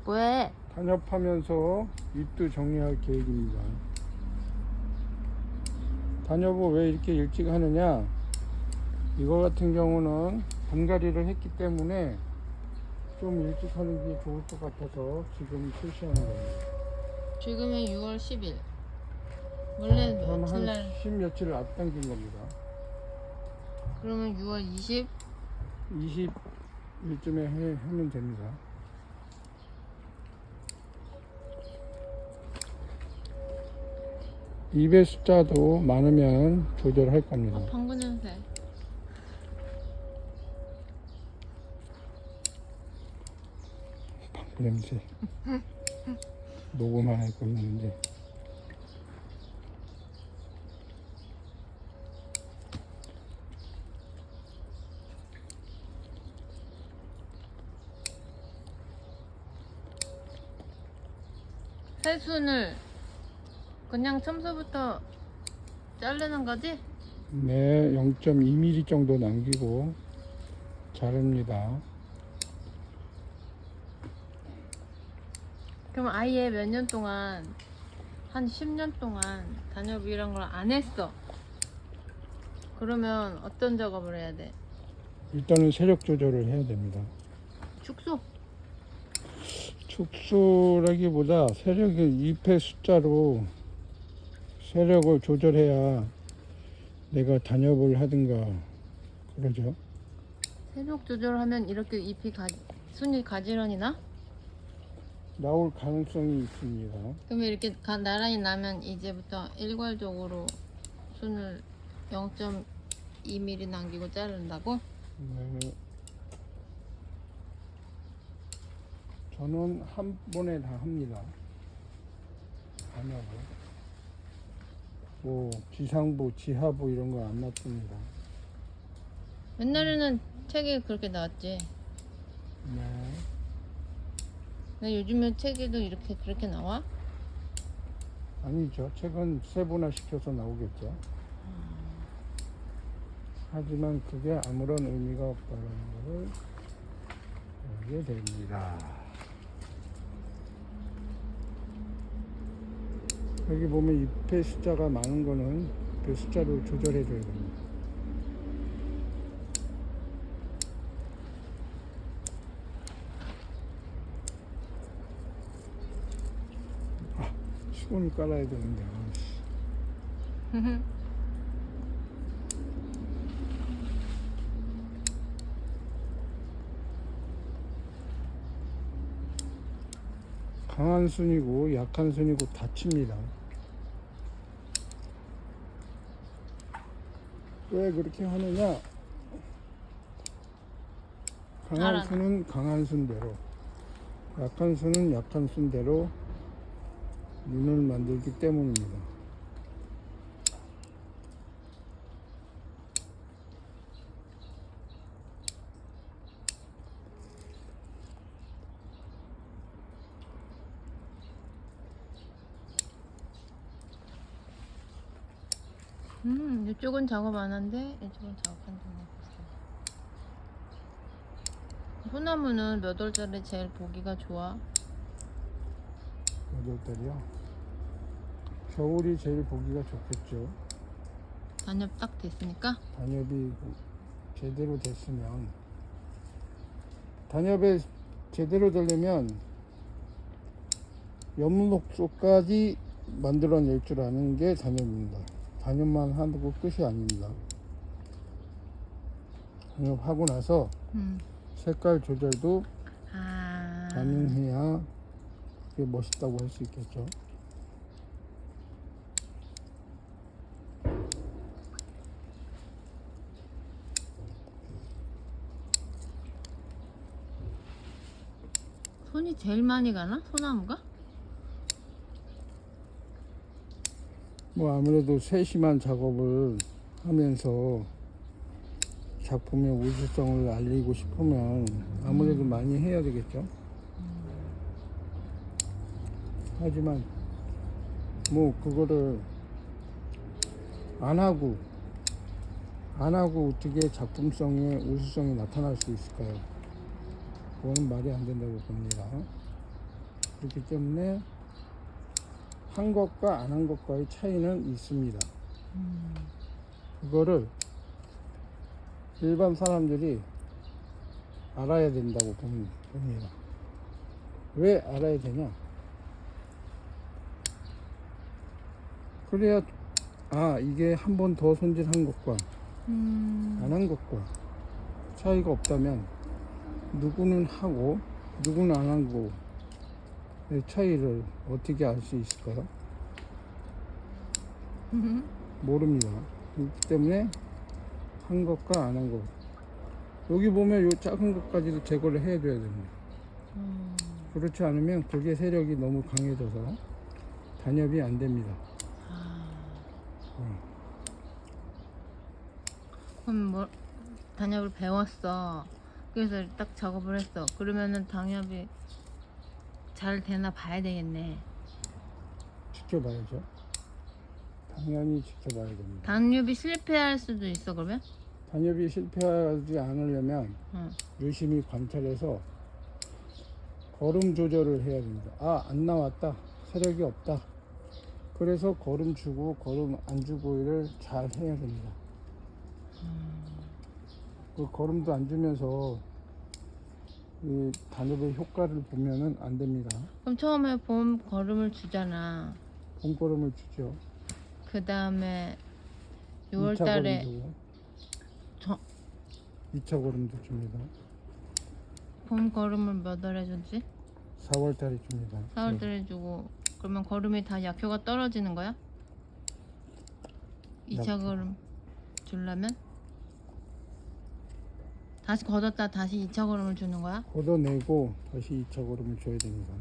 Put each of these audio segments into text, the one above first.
왜? 단엽하면서 잎도 정리할 계획입니다. 단엽을 왜 이렇게 일찍 하느냐, 이거 같은 경우는 분갈이를 했기 때문에 좀 일찍 하는 게 좋을 것 같아서 지금 실시하는 겁니다. 지금은 6월 10일. 원래 그럼 며칠 한 날? 10며칠을 앞당긴 겁니다. 그러면 6월 20? 20일쯤에 하면 됩니다. 잎의 숫자도 많으면 조절할 겁니다. 방구 냄새. 방구 냄새. 녹음을 하고 있는데. 새순을 그냥 처음서부터 자르는 거지? 네, 0.2mm 정도 남기고 자릅니다. 그럼 아예 몇 년 동안, 한 10년 동안 단엽 이런 걸 안 했어. 그러면 어떤 작업을 해야 돼? 일단은 세력 조절을 해야 됩니다. 축소? 축소라기보다 세력의 잎의 숫자로 세력을 조절해야 내가 단엽을 하든가 그러죠. 세력 조절하면 이렇게 순이 가지런히 나? 나올 가능성이 있습니다. 그러면 이렇게 나란히 나면 이제부터 일괄적으로 순을 0.2mm 남기고 자른다고? 네. 저는 한 번에 다 합니다. 단엽을. 뭐 지상부, 지하부 이런 거 안 놔둡니다. 옛날에는 책에 그렇게 나왔지. 네. 근데 요즘에 책에도 이렇게 그렇게 나와? 아니죠. 책은 세분화 시켜서 나오겠죠. 하지만 그게 아무런 의미가 없다는 것을 알게 됩니다. 여기 보면 잎의 숫자가 많은 거는 그 숫자로 조절해 줘야 됩니다. 수건을 깔아야 되는데. 강한 순이고 약한 순이고 다칩니다. 왜 그렇게 하느냐? 강한 순은 강한 순대로, 약한 순은 약한 순대로 눈을 만들기 때문입니다. 이쪽은 작업 안 한데 이쪽은 작업한다고 했어. 소나무는 몇 월달에 제일 보기가 좋아? 8달이요. 겨울이 제일 보기가 좋겠죠. 단엽 딱 됐으니까? 단엽이 제대로 됐으면, 단엽에 제대로 되려면 엽록소까지 만들어낼 줄 아는 게 단엽입니다. 단엽만 하고 끝이 아닙니다. 단엽하고 나서 색깔 조절도 가능해야 그게 멋있다고 할 수 있겠죠. 손이 제일 많이 가나? 소나무가? 뭐 아무래도 세심한 작업을 하면서 작품의 우수성을 알리고 싶으면 아무래도 많이 해야 되겠죠. 하지만 뭐 그거를 안 하고 어떻게 작품성의 우수성이 나타날 수 있을까요? 그거는 말이 안 된다고 봅니다. 그렇기 때문에 한 것과 안 한 것과의 차이는 있습니다. 그거를 일반 사람들이 알아야 된다고 봅니다. 왜 알아야 되냐? 그래야 이게 한 번 더 손질한 것과 안 한 것과 차이가 없다면 누구는 하고 누구는 안 하고 의 차이를 어떻게 알 수 있을까요? 모릅니다. 그렇기 때문에 한 것과 안 한 것, 여기 보면 요 작은 것까지도 제거를 해줘야 됩니다. 그렇지 않으면 그게 세력이 너무 강해져서 단엽이 안 됩니다. 그럼 뭐 단엽을 배웠어. 그래서 딱 작업을 했어. 그러면은 단엽이 잘 되나 봐야 되겠네. 지켜봐야죠. 당연히 지켜봐야 됩니다. 단엽이 실패할 수도 있어 그러면? 단엽이 실패하지 않으려면 응. 유심히 관찰해서 거름 조절을 해야 됩니다. 안 나왔다. 세력이 없다. 그래서 거름 주고 거름 안 주고를 잘 해야 됩니다. 그 거름도 안 주면서 이 단엽의 효과를 보면은 안 됩니다. 그럼 처음에 봄 거름을 주잖아. 봄 거름을 주죠. 그 다음에 2차 6월달에 거름도 2차 거름도 줍니다. 봄 거름을 몇 월에 주지? 4월 달에 줍니다. 4월달에 주고 그러면 거름이 다 약효가 떨어지는 거야? 2차 약효. 거름 주려면? 다시 걷었다 다시 2차 거름을 주는 거야? 걷어내고 다시 2차 거름을 줘야 됩니다.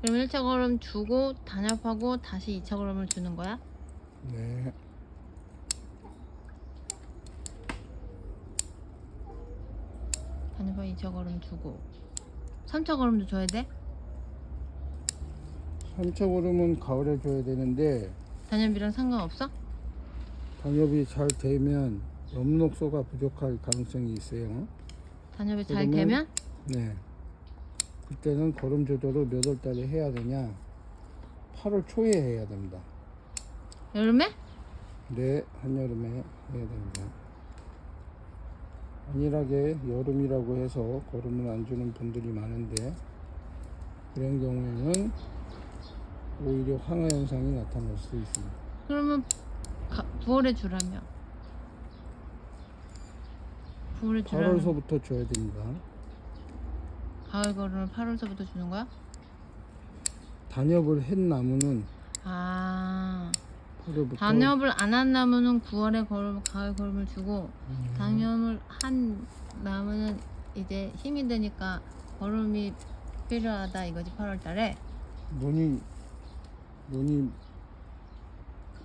그러면 1차 거름 주고 단엽하고 다시 2차 거름을 주는 거야? 네. 단엽하고 2차 거름 주고 3차 거름도 줘야 돼? 3차 거름은 가을에 줘야 되는데 단엽이랑 상관없어? 단엽이 잘 되면 엽록소가 부족할 가능성이 있어요. 단엽이 잘 그러면- 되면? 네. 그때는 거름 조절을 몇 월 달에 해야 되냐? 8월 초에 해야 됩니다. 여름에? 네, 한여름에 해야 됩니다. 안일하게 여름이라고 해서 거름을 안 주는 분들이 많은데 그런 경우에는 오히려 황화 현상이 나타날 수 있습니다. 그러면 9월에 주라며 9월에 주라면 8월서부터 줘야 됩니다. 가을 거름을 8월서부터 주는 거야? 단엽을 한 나무는 아 8월부터 단엽을 안 한 나무는 9월에 가을 거름을 주고 단엽을 한 나무는 이제 힘이 드니까 거름이 필요하다 이거지 8월달에. 논이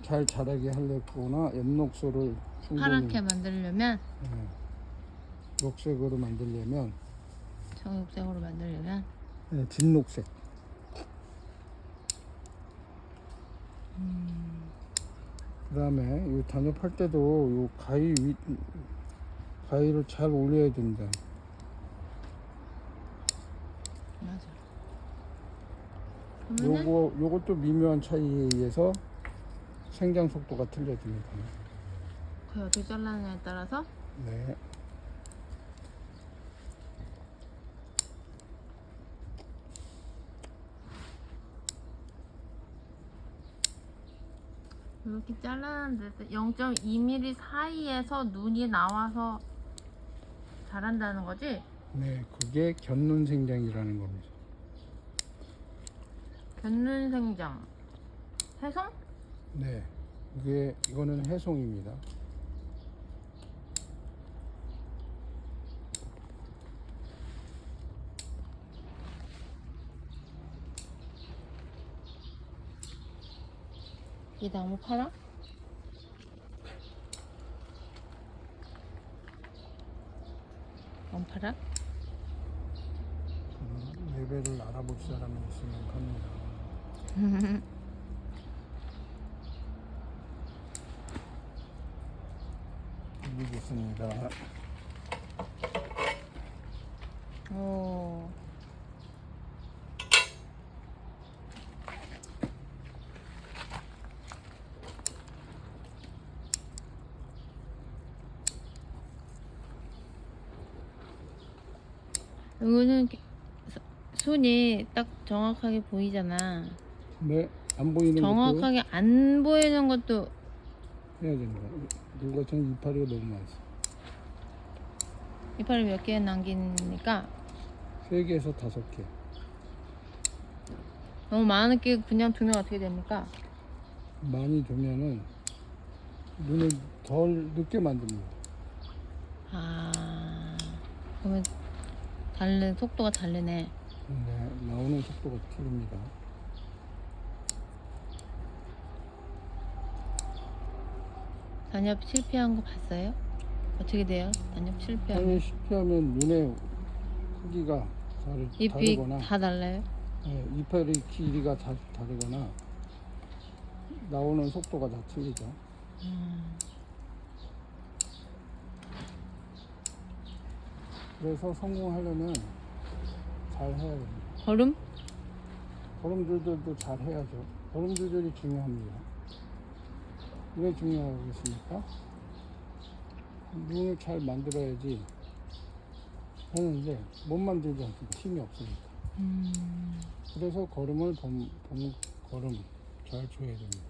잘 자라게 하려거나 엽록소를 충분히 파랗게 만들려면 네, 녹색으로 만들려면 청록색으로 만들려면 네, 진녹색 그 다음에 이 단엽할 때도 요 가위를 잘 올려야 됩니다. 맞아. 그러면은 요것도 미묘한 차이에 의해서 생장 속도가 틀려집니다. 그 어떻게 잘라느냐에 따라서 네. 이렇게 잘라는데 0.2mm 사이에서 눈이 나와서 자란다는 거지? 네, 그게 견눈 생장이라는 겁니다. 견눈 생장 해성? 네, 이거는 해송입니다. 이 나무 팔아? 안 팔아? 레벨을 알아볼 사람이 있으면 합니다. 여기 있습니다. 오. 이거는 손이 딱 정확하게 보이잖아. 네, 안 보이는 정확하게 안 보이는 것도 것도 해야 됩니다. 누가 전 이파리가 너무 많았어. 이파리 몇 개 남기니까 3개에서 5개. 너무 많게 그냥 두면 어떻게 됩니까? 많이 두면은 눈을 덜 늦게 만듭니다. 아, 그러면 속도가 다르네. 네, 나오는 속도가 틀립니다. 단엽 실패한 거 봤어요? 어떻게 돼요? 단엽 실패하면 당연히 실패하면 눈의 크기가 잎이 다르거나 다 달라요? 네, 이파리 길이가 다르거나 나오는 속도가 다 틀리죠. 그래서 성공하려면 잘 해야 됩니다. 걸음? 걸음 조절도 잘 해야죠. 걸음 조절이 중요합니다. 왜 중요하겠습니까? 눈을 잘 만들어야지 하는데 못 만들지 않습니까? 힘이 없으니까. 그래서 걸음을 걸음 잘 줘야 됩니다.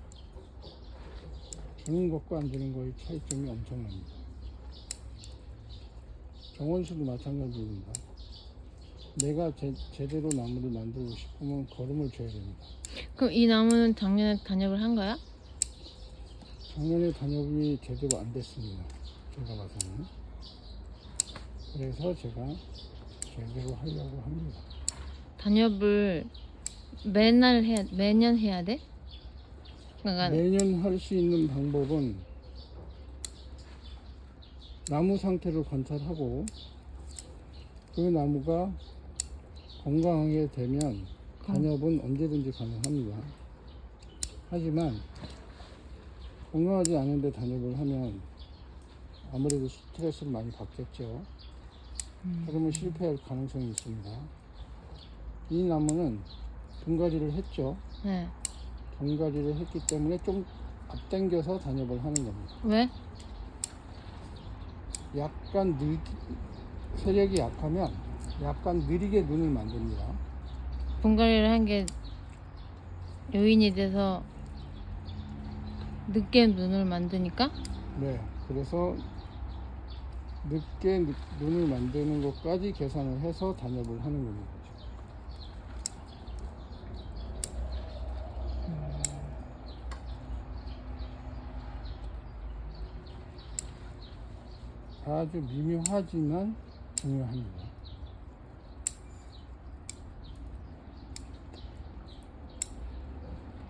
주는 것과 안 주는 거의 차이점이 엄청납니다. 정원수도 마찬가지입니다. 내가 제대로 나무를 만들고 싶으면 걸음을 줘야 됩니다. 그럼 이 나무는 작년에 단엽을 한 거야? 작년에 단엽이 제대로 안 됐습니다. 제가 봐서는. 그래서 제가 제대로 하려고 합니다. 단엽을 매년 해야 돼? 그러니까 매년 할 수 있는 방법은 나무 상태를 관찰하고 그 나무가 건강하게 되면 단엽은 언제든지 가능합니다. 하지만 건강하지 않은데 단엽을 하면 아무래도 스트레스를 많이 받겠죠. 그러면 실패할 가능성이 있습니다. 이 나무는 분갈이를 했죠. 네. 분갈이를 했기 때문에 좀 앞당겨서 단엽을 하는 겁니다. 왜? 약간 세력이 약하면 약간 느리게 눈을 만듭니다. 분갈이를 한 게 요인이 돼서 늦게 눈을 만드니까? 네, 그래서 늦게 눈을 만드는 것까지 계산을 해서 단엽을 하는 겁니다. 아주 미묘하지만 중요합니다.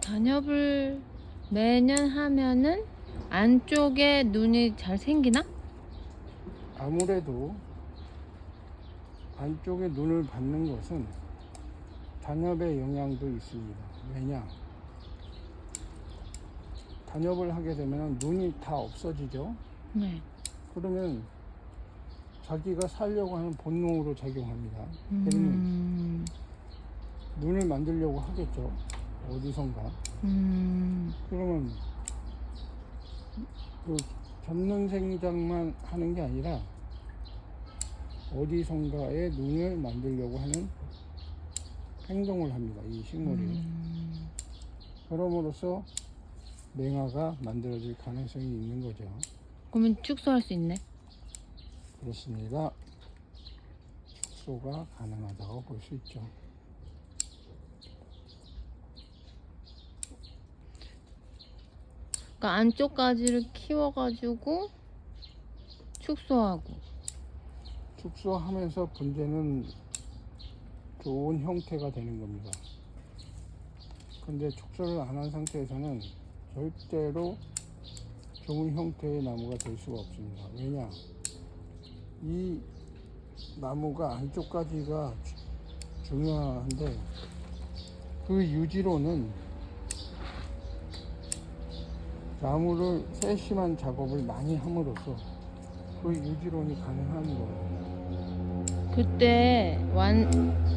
단엽을 매년 하면은 안쪽에 눈이 잘 생기나? 아무래도 안쪽에 눈을 받는 것은 단엽의 영향도 있습니다. 왜냐? 단엽을 하게 되면 눈이 다 없어지죠. 네. 그러면 자기가 살려고 하는 본능으로 작용합니다. 그러면 눈을 만들려고 하겠죠. 어디선가. 그러면 그 전능 생장만 하는 게 아니라 어디선가에 눈을 만들려고 하는 행동을 합니다. 이 식물이. 그럼으로써 맹아가 만들어질 가능성이 있는 거죠. 그러면 축소할 수 있네. 그렇습니다. 축소가 가능하다고 볼 수 있죠. 그러니까 안쪽까지를 키워가지고 축소하고. 축소하면서 분재는 좋은 형태가 되는 겁니다. 근데 축소를 안 한 상태에서는 절대로 좋은 형태의 나무가 될 수가 없습니다. 왜냐? 이 나무가 안쪽까지가 중요한데 그 유지로는 나무를 세심한 작업을 많이 함으로써 그 유지론이 가능한 거예요. 그때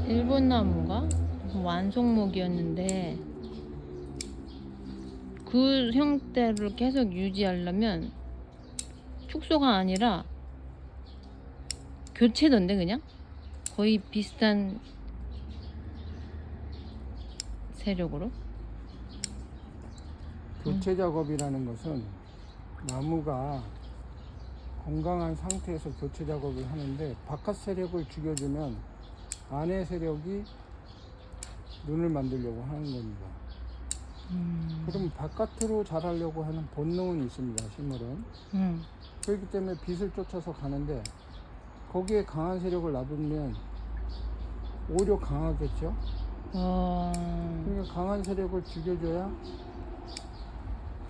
일본 나무가 완송목이었는데 그 형태를 계속 유지하려면 축소가 아니라 교체던데 그냥? 거의 비슷한 세력으로. 교체 작업이라는 것은 나무가 건강한 상태에서 교체 작업을 하는데 바깥 세력을 죽여주면 안의 세력이 눈을 만들려고 하는 겁니다. 그럼 바깥으로 자라려고 하는 본능은 있습니다. 식물은. 그렇기 때문에 빛을 쫓아서 가는데 거기에 강한 세력을 놔두면 오히려 강하겠죠. 그러니까 강한 세력을 죽여줘야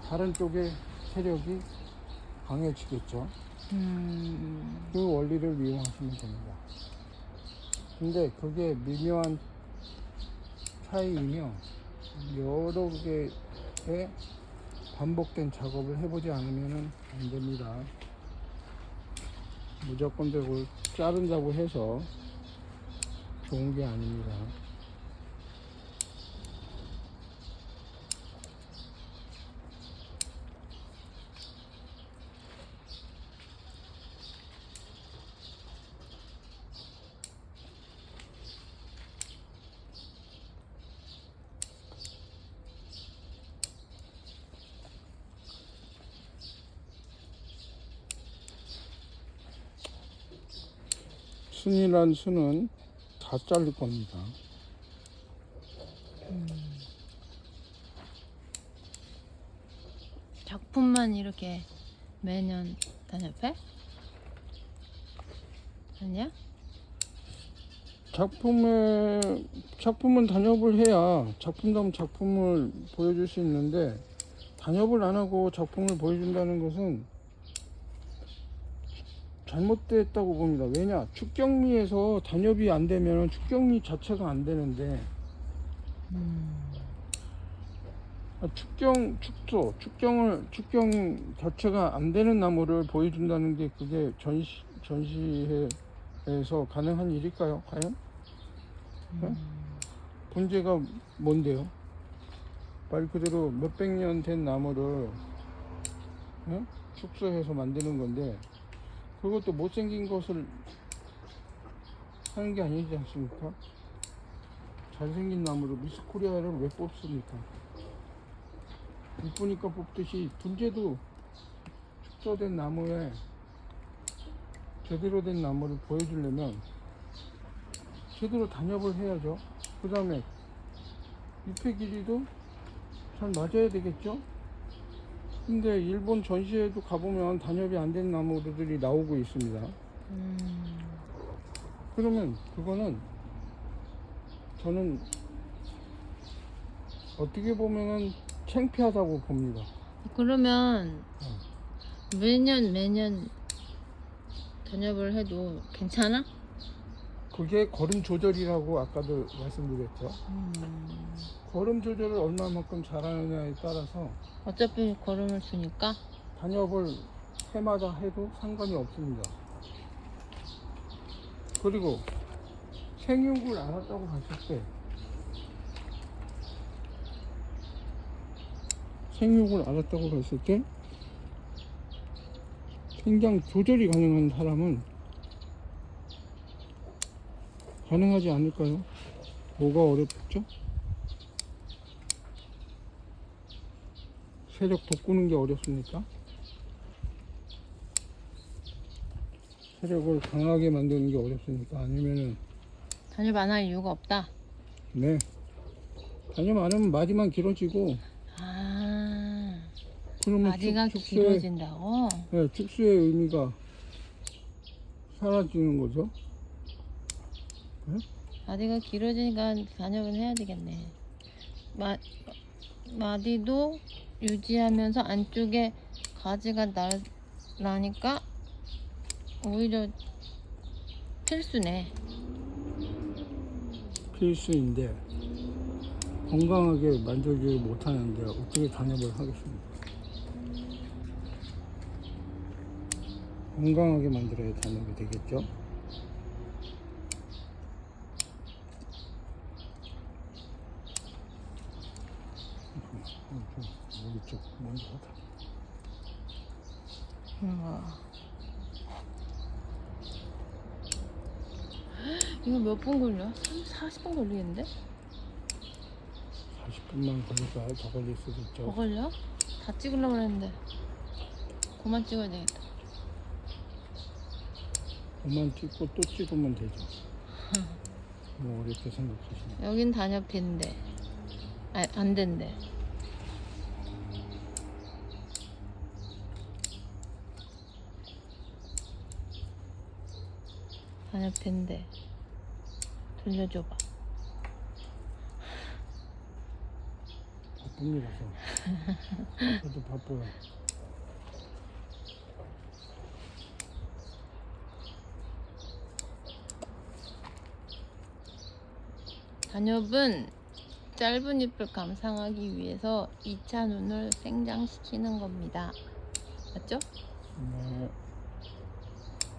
다른 쪽의 세력이 강해지겠죠. 그 원리를 이용하시면 됩니다. 근데 그게 미묘한 차이이며 여러 개의 반복된 작업을 해보지 않으면 안 됩니다. 무조건 그걸 자른다고 해서 좋은 게 아닙니다. 순이란 순은 다 자를 겁니다. 작품만 이렇게 매년 단협해? 아니야? 작품은 단협을 해야 작품다운 작품을 보여줄 수 있는데, 단협을 안 하고 작품을 보여준다는 것은 잘못됐다고 봅니다. 왜냐? 축경미에서 단협이 안 되면 축경미 자체가 안 되는데, 축경 자체가 안 되는 나무를 보여준다는 게 그게 전시회에서 가능한 일일까요? 과연? 네? 문제가 뭔데요? 말 그대로 몇백 년 된 나무를 축소해서 만드는 건데, 그것도 못생긴 것을 하는 게 아니지 않습니까? 잘생긴 나무로 미스 코리아를 왜 뽑습니까? 이쁘니까 뽑듯이 분재도 축소된 나무에 제대로 된 나무를 보여주려면 제대로 단협을 해야죠. 그 다음에 잎의 길이도 잘 맞아야 되겠죠. 근데 일본 전시회도 가보면 단협이 안 된 나무들이 나오고 있습니다. 그러면 그거는 저는 어떻게 보면은 창피하다고 봅니다. 그러면 매년 단협을 해도 괜찮아? 그게 걸음 조절이라고 아까도 말씀드렸죠. 걸음 조절을 얼마만큼 잘하느냐에 따라서 어차피 걸음을 주니까. 단협을 해마다 해도 상관이 없습니다. 그리고 생육을 알았다고 했을 때 생장 조절이 가능한 사람은 가능하지 않을까요? 뭐가 어렵죠? 세력 돋구는 게 어렵습니까? 세력을 강하게 만드는 게 어렵습니까? 아니면은 단협 안 할 이유가 없다. 네, 단협 안 하면 마디만 길어지고, 그러면 마디가 길어진다고? 네, 축수의 의미가 사라지는 거죠. 네? 마디가 길어지니까 단협은 해야 되겠네. 마디도 유지하면서 안쪽에 가지가 나니까 오히려 필수네. 필수인데 건강하게 만들지 못하는데 어떻게 단협을 하겠습니까? 건강하게 만들어야 단협이 되겠죠. 우리 쪽 먼저 하자. 이거 몇 분 걸려? 40분 걸리겠는데? 40분만 걸릴까? 더 걸릴 수도 더 있죠. 걸려? 다 찍으려고 했는데 그만 찍어야 되겠다. 그만 찍고 또 찍으면 되죠. 뭐 어렵게 생각하시네. 여긴 단엽된대. 아, 안 된대. 단엽된대. 돌려줘봐. 바쁩니다서. 저도 바빠요. 단엽은 짧은 잎을 감상하기 위해서 2차 눈을 생장시키는 겁니다. 맞죠? 네.